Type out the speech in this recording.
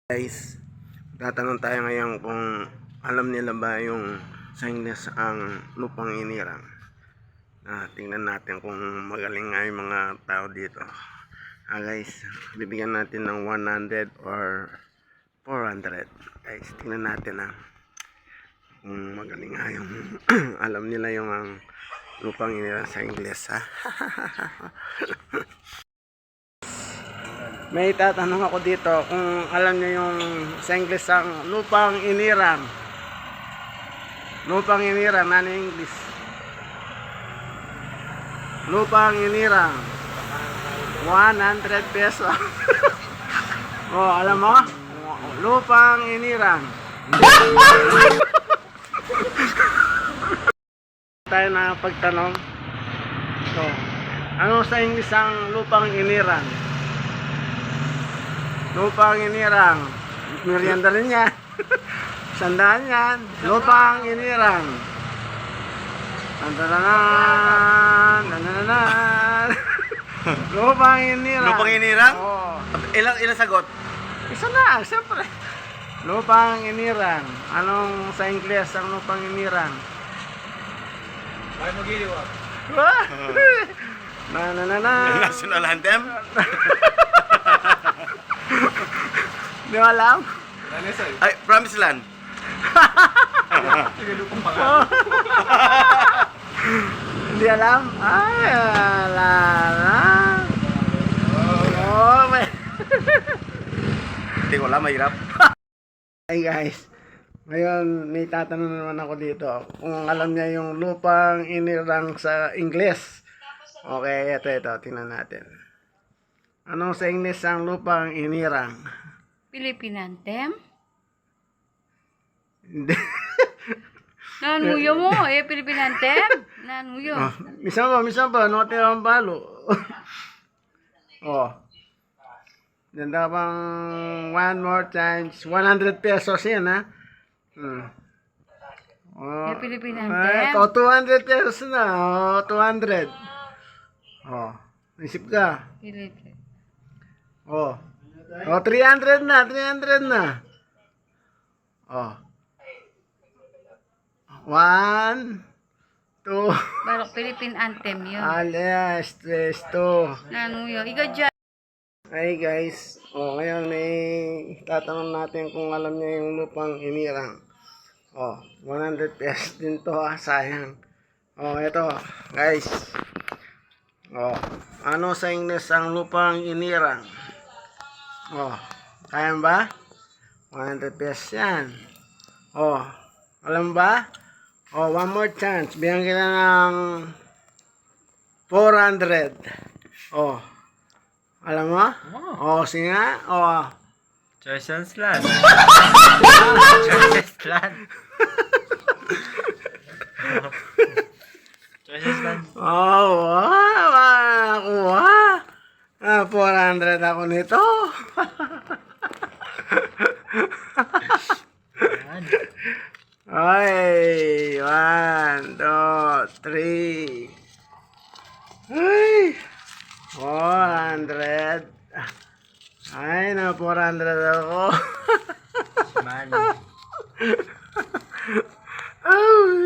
Guys, tatanong tayo ngayon kung alam nila ba yung sa Ingles ang lupang inirang. Tingnan natin kung magaling nga yung mga tao dito. Guys, bibigyan natin ng 100 or 400. Guys, tingnan natin kung magaling nga yung alam nila yung ang lupang inirang sa Ingles May tatanong ako dito kung alam niyo yung sa English ang lupang inirang. Lupang inirang, ano yung English? Lupang inirang. 100 peso. Oh, alam mo? Lupang inirang. Tayo na pagtanong. So, ano sa English ang lupang inirang? Lupang inirang. Merienda rin yan. Sandaan yan. Lupang inirang. Tandananan. Tandananan. Lupang inirang. Lupang inirang? Oo. Ilang sagot? Isa na, siyempre. Lupang inirang. Anong sa Ingles ang lupang inirang? Ay, magiliwa. Na. National anthem? Di mo alam? Ay, Promised Land. Hindi alam? Ay, alala. Oh, may... Hindi ko alam, mahirap. Hey guys, ngayon may tatanong naman ako dito kung alam niya yung lupang inirang sa Ingles. Okay, ito, tingnan natin. Anong sa Ingles ang lupang inirang? Philippine anthem? Hindi. Nanuyo mo, Philippine anthem? Nanuyo. Minsan ba, no te ang balo. Oh. Ganda bang one more times, 100 pesos yan Oh. Philippine anthem? 200 pesos na, 200. Oh, isip ka. Philippine. Oh. 300 na, 300 na. Oh. 1, 2. Barok Philippine anthem yun. Alias, 2. Nanuyo. Ikaw dyan. Hey guys, ngayon tatanong natin kung alam niya yung lupang inirang. 100 pesos din to sayang. Ito guys. Ano sa Ingles ang lupang inirang? Kaya ba? 100 pesos yan. Alam ba? One more chance. Bigyan kita ng 400. Alam mo? Sige nga. Choices Land. Choices Land. Choices Land. Nakuha. 400 ako nito. Ay, 1, 2, 3. Ay, 400. Ay, na 400 ako. Man. Ay.